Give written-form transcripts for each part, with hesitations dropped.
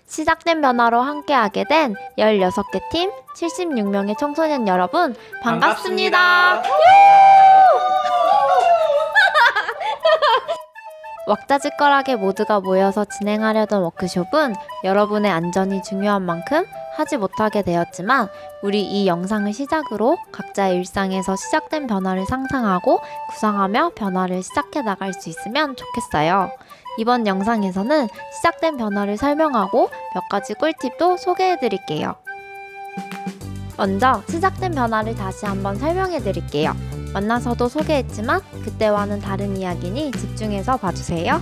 시작된 변화로 함께하게 된 16개 팀 76명의 청소년 여러분 반갑습니다. 왁자지껄하게 모두가 모여서 진행하려던 워크숍은 여러분의 안전이 중요한 만큼 하지 못하게 되었지만 우리 이 영상을 시작으로 각자의 일상에서 시작된 변화를 상상하고 구상하며 변화를 시작해 나갈 수 있으면 좋겠어요. 이번 영상에서는 시작된 변화를 설명하고 몇 가지 꿀팁도 소개해 드릴게요. 먼저 시작된 변화를 다시 한번 설명해 드릴게요. 만나서도 소개했지만 그때와는 다른 이야기니 집중해서 봐주세요.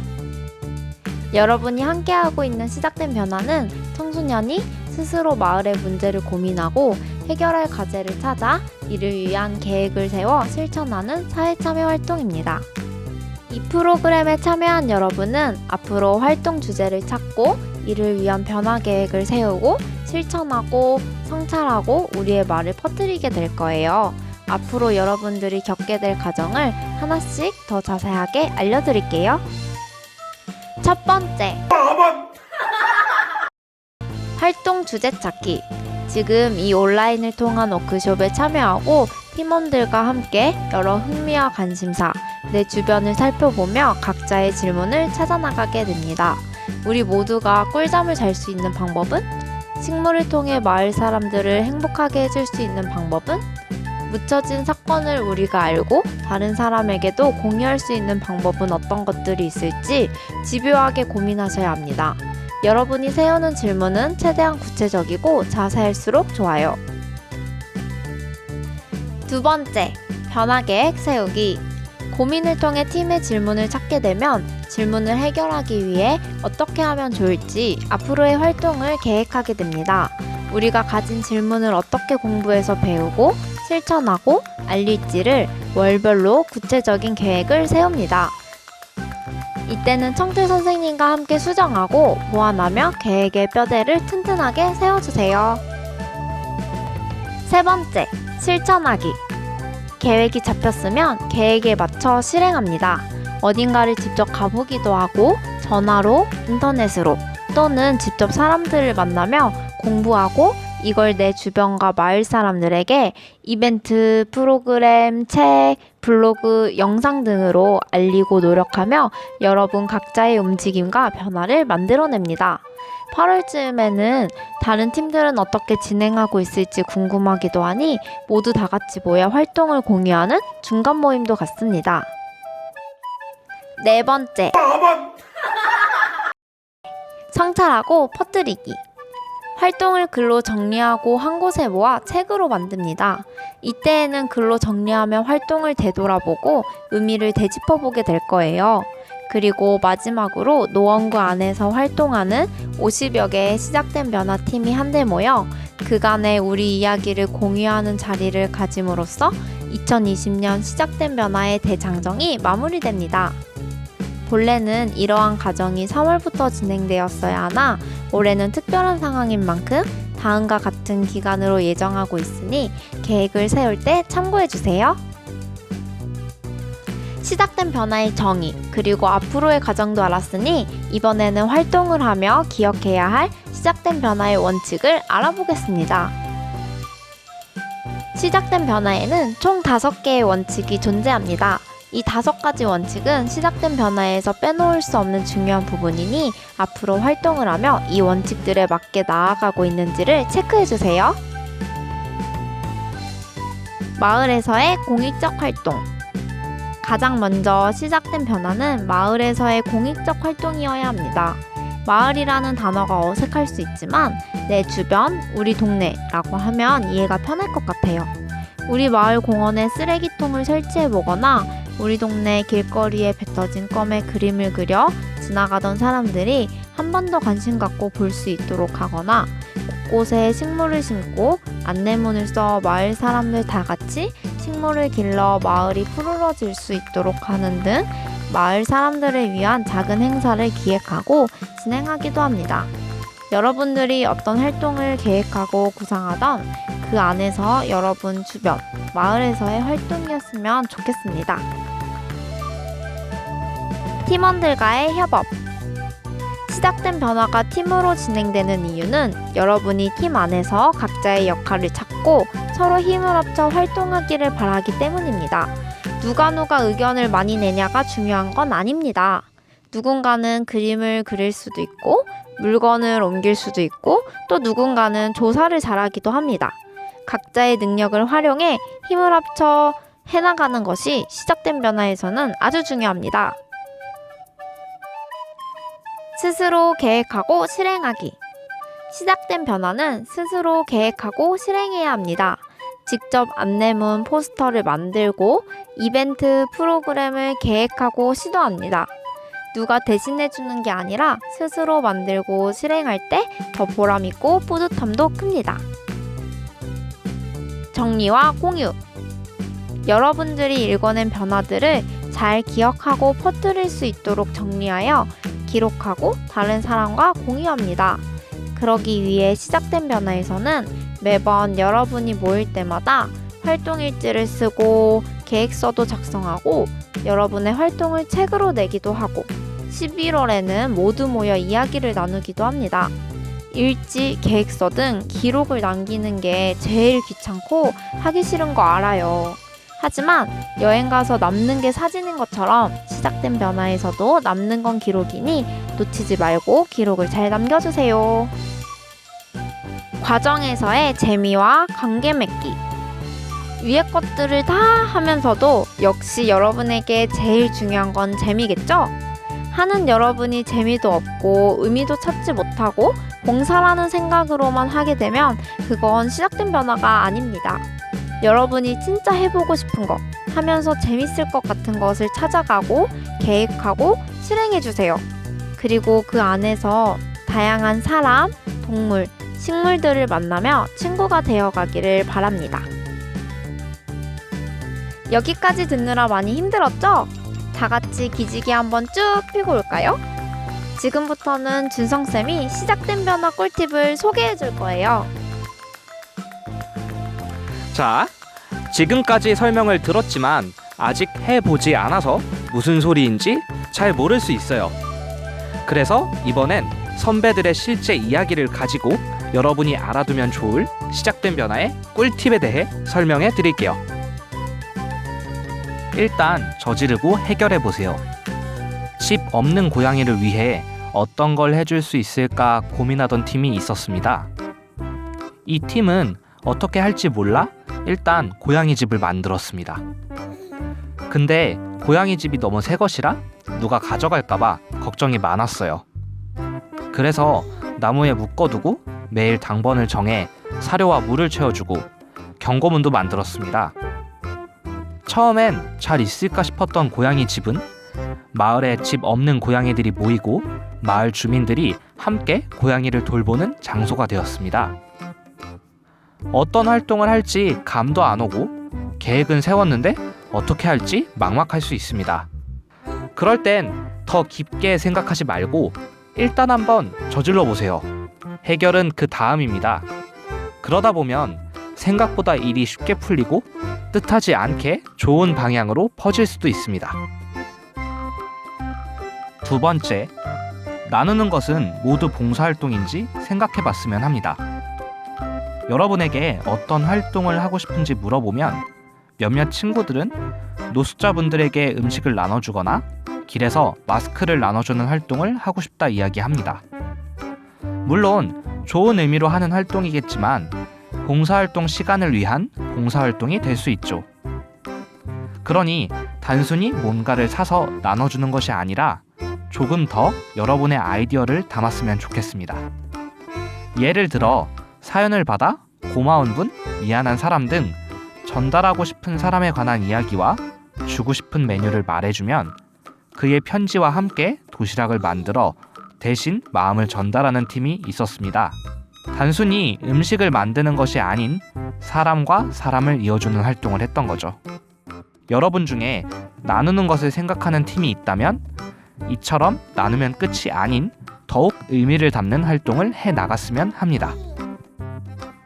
여러분이 함께하고 있는 시작된 변화는 청소년이 스스로 마을의 문제를 고민하고 해결할 과제를 찾아 이를 위한 계획을 세워 실천하는 사회참여 활동입니다. 이 프로그램에 참여한 여러분은 앞으로 활동 주제를 찾고 이를 위한 변화 계획을 세우고 실천하고 성찰하고 우리의 말을 퍼뜨리게 될 거예요. 앞으로 여러분들이 겪게 될 과정을 하나씩 더 자세하게 알려드릴게요. 첫 번째, 활동 주제 찾기. 지금 이 온라인을 통한 워크숍에 참여하고 팀원들과 함께 여러 흥미와 관심사, 내 주변을 살펴보며 각자의 질문을 찾아나가게 됩니다. 우리 모두가 꿀잠을 잘 수 있는 방법은? 식물을 통해 마을 사람들을 행복하게 해줄 수 있는 방법은? 묻혀진 사건을 우리가 알고 다른 사람에게도 공유할 수 있는 방법은 어떤 것들이 있을지 집요하게 고민하셔야 합니다. 여러분이 세우는 질문은 최대한 구체적이고 자세할수록 좋아요. 두 번째, 변화 계획 세우기. 고민을 통해 팀의 질문을 찾게 되면 질문을 해결하기 위해 어떻게 하면 좋을지 앞으로의 활동을 계획하게 됩니다. 우리가 가진 질문을 어떻게 공부해서 배우고 실천하고 알릴지를 월별로 구체적인 계획을 세웁니다. 이때는 청틀 선생님과 함께 수정하고 보완하며 계획의 뼈대를 튼튼하게 세워주세요. 세 번째, 실천하기. 계획이 잡혔으면 계획에 맞춰 실행합니다. 어딘가를 직접 가보기도 하고 전화로, 인터넷으로 또는 직접 사람들을 만나며 공부하고 이걸 내 주변과 마을 사람들에게 이벤트, 프로그램, 책, 블로그, 영상 등으로 알리고 노력하며 여러분 각자의 움직임과 변화를 만들어냅니다. 8월쯤에는 다른 팀들은 어떻게 진행하고 있을지 궁금하기도 하니 모두 다 같이 모여 활동을 공유하는 중간 모임도 갖습니다. 네 번째, 성찰하고 퍼뜨리기. 활동을 글로 정리하고 한 곳에 모아 책으로 만듭니다. 이때에는 글로 정리하며 활동을 되돌아보고 의미를 되짚어보게 될 거예요. 그리고 마지막으로 노원구 안에서 활동하는 50여 개의 시작된 변화팀이 한데 모여 그간의 우리 이야기를 공유하는 자리를 가짐으로써 2020년 시작된 변화의 대장정이 마무리됩니다. 본래는 이러한 과정이 3월부터 진행되었어야 하나 올해는 특별한 상황인 만큼 다음과 같은 기간으로 예정하고 있으니 계획을 세울 때 참고해주세요. 시작된 변화의 정의, 그리고 앞으로의 과정도 알았으니 이번에는 활동을 하며 기억해야 할 시작된 변화의 원칙을 알아보겠습니다. 시작된 변화에는 총 5개의 원칙이 존재합니다. 이 5가지 원칙은 시작된 변화에서 빼놓을 수 없는 중요한 부분이니 앞으로 활동을 하며 이 원칙들에 맞게 나아가고 있는지를 체크해주세요. 마을에서의 공익적 활동. 가장 먼저 시작된 변화는 마을에서의 공익적 활동이어야 합니다. 마을이라는 단어가 어색할 수 있지만 내 주변, 우리 동네라고 하면 이해가 편할 것 같아요. 우리 마을 공원에 쓰레기통을 설치해보거나 우리 동네 길거리에 뱉어진 껌에 그림을 그려 지나가던 사람들이 한 번 더 관심 갖고 볼 수 있도록 하거나 곳곳에 식물을 심고 안내문을 써 마을 사람들 다 같이 식물을 길러 마을이 푸르러질 수 있도록 하는 등 마을 사람들을 위한 작은 행사를 기획하고 진행하기도 합니다. 여러분들이 어떤 활동을 계획하고 구상하던 그 안에서 여러분 주변, 마을에서의 활동이었으면 좋겠습니다. 팀원들과의 협업. 시작된 변화가 팀으로 진행되는 이유는 여러분이 팀 안에서 각자의 역할을 찾고 서로 힘을 합쳐 활동하기를 바라기 때문입니다. 누가 의견을 많이 내냐가 중요한 건 아닙니다. 누군가는 그림을 그릴 수도 있고 물건을 옮길 수도 있고 또 누군가는 조사를 잘하기도 합니다. 각자의 능력을 활용해 힘을 합쳐 해나가는 것이 시작된 변화에서는 아주 중요합니다. 스스로 계획하고 실행하기. 시작된 변화는 스스로 계획하고 실행해야 합니다. 직접 안내문 포스터를 만들고 이벤트 프로그램을 계획하고 시도합니다. 누가 대신해주는 게 아니라 스스로 만들고 실행할 때 더 보람있고 뿌듯함도 큽니다. 정리와 공유. 여러분들이 읽어낸 변화들을 잘 기억하고 퍼뜨릴 수 있도록 정리하여 기록하고 다른 사람과 공유합니다. 그러기 위해 시작된 변화에서는 매번 여러분이 모일 때마다 활동일지를 쓰고 계획서도 작성하고 여러분의 활동을 책으로 내기도 하고 11월에는 모두 모여 이야기를 나누기도 합니다. 일지, 계획서 등 기록을 남기는 게 제일 귀찮고 하기 싫은 거 알아요. 하지만 여행 가서 남는 게 사진인 것처럼 시작된 변화에서도 남는 건 기록이니 놓치지 말고 기록을 잘 남겨주세요. 과정에서의 재미와 관계 맺기. 위의 것들을 다 하면서도 역시 여러분에게 제일 중요한 건 재미겠죠? 하는 여러분이 재미도 없고 의미도 찾지 못하고 봉사라는 생각으로만 하게 되면 그건 시작된 변화가 아닙니다. 여러분이 진짜 해보고 싶은 거, 하면서 재밌을 것 같은 것을 찾아가고 계획하고 실행해주세요. 그리고 그 안에서 다양한 사람, 동물, 식물들을 만나며 친구가 되어가기를 바랍니다. 여기까지 듣느라 많이 힘들었죠? 다 같이 기지개 한번 쭉 펴고 올까요? 지금부터는 준성쌤이 시작된 변화 꿀팁을 소개해 줄 거예요. 자, 지금까지 설명을 들었지만 아직 해보지 않아서 무슨 소리인지 잘 모를 수 있어요. 그래서 이번엔 선배들의 실제 이야기를 가지고 여러분이 알아두면 좋을 시작된 변화의 꿀팁에 대해 설명해 드릴게요. 일단 저지르고 해결해 보세요. 집 없는 고양이를 위해 어떤 걸 해줄 수 있을까 고민하던 팀이 있었습니다. 이 팀은 어떻게 할지 몰라 일단 고양이 집을 만들었습니다. 근데 고양이 집이 너무 새 것이라 누가 가져갈까봐 걱정이 많았어요. 그래서 나무에 묶어두고 매일 당번을 정해 사료와 물을 채워주고 경고문도 만들었습니다. 처음엔 잘 있을까 싶었던 고양이 집은 마을에 집 없는 고양이들이 모이고 마을 주민들이 함께 고양이를 돌보는 장소가 되었습니다. 어떤 활동을 할지 감도 안 오고 계획은 세웠는데 어떻게 할지 막막할 수 있습니다. 그럴 땐 더 깊게 생각하지 말고 일단 한번 저질러 보세요. 해결은 그 다음입니다. 그러다 보면 생각보다 일이 쉽게 풀리고 뜻하지 않게 좋은 방향으로 퍼질 수도 있습니다. 두 번째, 나누는 것은 모두 봉사활동인지 생각해 봤으면 합니다. 여러분에게 어떤 활동을 하고 싶은지 물어보면 몇몇 친구들은 노숙자분들에게 음식을 나눠주거나 길에서 마스크를 나눠주는 활동을 하고 싶다 이야기합니다. 물론 좋은 의미로 하는 활동이겠지만 봉사활동 시간을 위한 봉사활동이 될 수 있죠. 그러니 단순히 뭔가를 사서 나눠주는 것이 아니라 조금 더 여러분의 아이디어를 담았으면 좋겠습니다. 예를 들어 사연을 받아 고마운 분, 미안한 사람 등 전달하고 싶은 사람에 관한 이야기와 주고 싶은 메뉴를 말해주면 그의 편지와 함께 도시락을 만들어 대신 마음을 전달하는 팀이 있었습니다. 단순히 음식을 만드는 것이 아닌 사람과 사람을 이어주는 활동을 했던 거죠. 여러분 중에 나누는 것을 생각하는 팀이 있다면 이처럼 나누면 끝이 아닌 더욱 의미를 담는 활동을 해 나갔으면 합니다.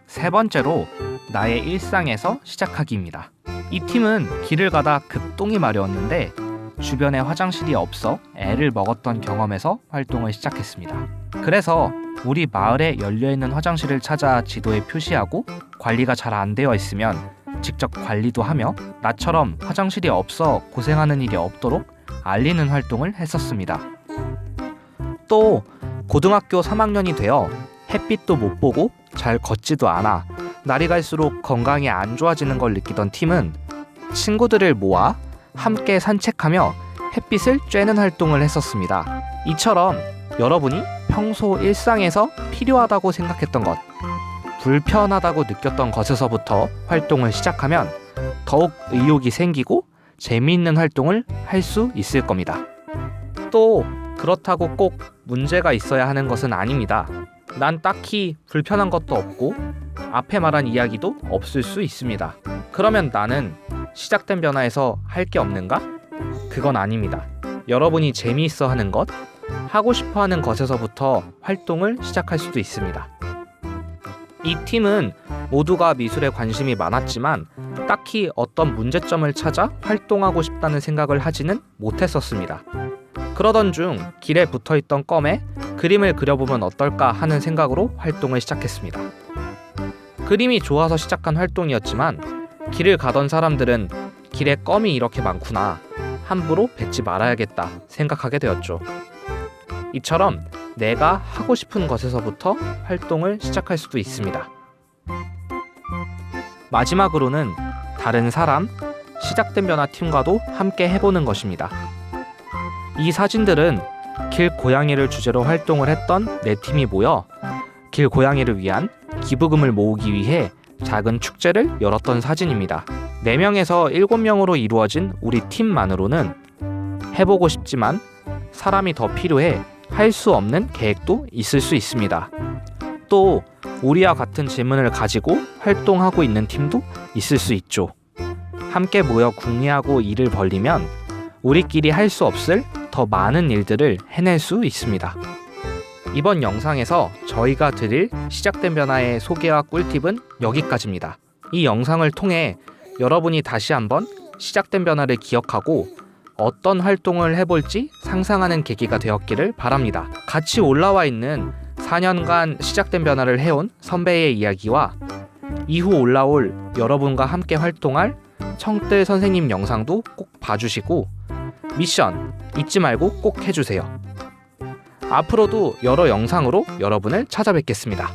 세 번째로 나의 일상에서 시작하기입니다. 이 팀은 길을 가다 급똥이 마려웠는데 주변에 화장실이 없어 애를 먹었던 경험에서 활동을 시작했습니다. 그래서 우리 마을에 열려있는 화장실을 찾아 지도에 표시하고 관리가 잘 안 되어 있으면 직접 관리도 하며 나처럼 화장실이 없어 고생하는 일이 없도록 알리는 활동을 했었습니다. 또 고등학교 3학년이 되어 햇빛도 못 보고 잘 걷지도 않아 날이 갈수록 건강이 안 좋아지는 걸 느끼던 팀은 친구들을 모아 함께 산책하며 햇빛을 쬐는 활동을 했었습니다. 이처럼 여러분이 평소 일상에서 필요하다고 생각했던 것, 불편하다고 느꼈던 것에서부터 활동을 시작하면 더욱 의욕이 생기고 재미있는 활동을 할 수 있을 겁니다. 또 그렇다고 꼭 문제가 있어야 하는 것은 아닙니다. 난 딱히 불편한 것도 없고 앞에 말한 이야기도 없을 수 있습니다. 그러면 나는 시작된 변화에서 할 게 없는가? 그건 아닙니다. 여러분이 재미있어 하는 것, 하고 싶어 하는 것에서부터 활동을 시작할 수도 있습니다. 이 팀은 모두가 미술에 관심이 많았지만 딱히 어떤 문제점을 찾아 활동하고 싶다는 생각을 하지는 못했었습니다. 그러던 중 길에 붙어있던 껌에 그림을 그려보면 어떨까 하는 생각으로 활동을 시작했습니다. 그림이 좋아서 시작한 활동이었지만 길을 가던 사람들은 길에 껌이 이렇게 많구나, 함부로 뱉지 말아야겠다 생각하게 되었죠. 이처럼 내가 하고 싶은 것에서부터 활동을 시작할 수도 있습니다. 마지막으로는 다른 사람, 시작된 변화 팀과도 함께 해보는 것입니다. 이 사진들은 길고양이를 주제로 활동을 했던 네 팀이 모여 길고양이를 위한 기부금을 모으기 위해 작은 축제를 열었던 사진입니다. 4명에서 7명으로 이루어진 우리 팀만으로는 해보고 싶지만 사람이 더 필요해 할 수 없는 계획도 있을 수 있습니다. 또 우리와 같은 질문을 가지고 활동하고 있는 팀도 있을 수 있죠. 함께 모여 궁리하고 일을 벌리면 우리끼리 할 수 없을 더 많은 일들을 해낼 수 있습니다. 이번 영상에서 저희가 드릴 시작된 변화의 소개와 꿀팁은 여기까지입니다. 이 영상을 통해 여러분이 다시 한번 시작된 변화를 기억하고 어떤 활동을 해볼지 상상하는 계기가 되었기를 바랍니다. 같이 올라와 있는 4년간 시작된 변화를 해온 선배의 이야기와 이후 올라올 여러분과 함께 활동할 청뜰 선생님 영상도 꼭 봐주시고 미션 잊지 말고 꼭 해주세요. 앞으로도 여러 영상으로 여러분을 찾아뵙겠습니다.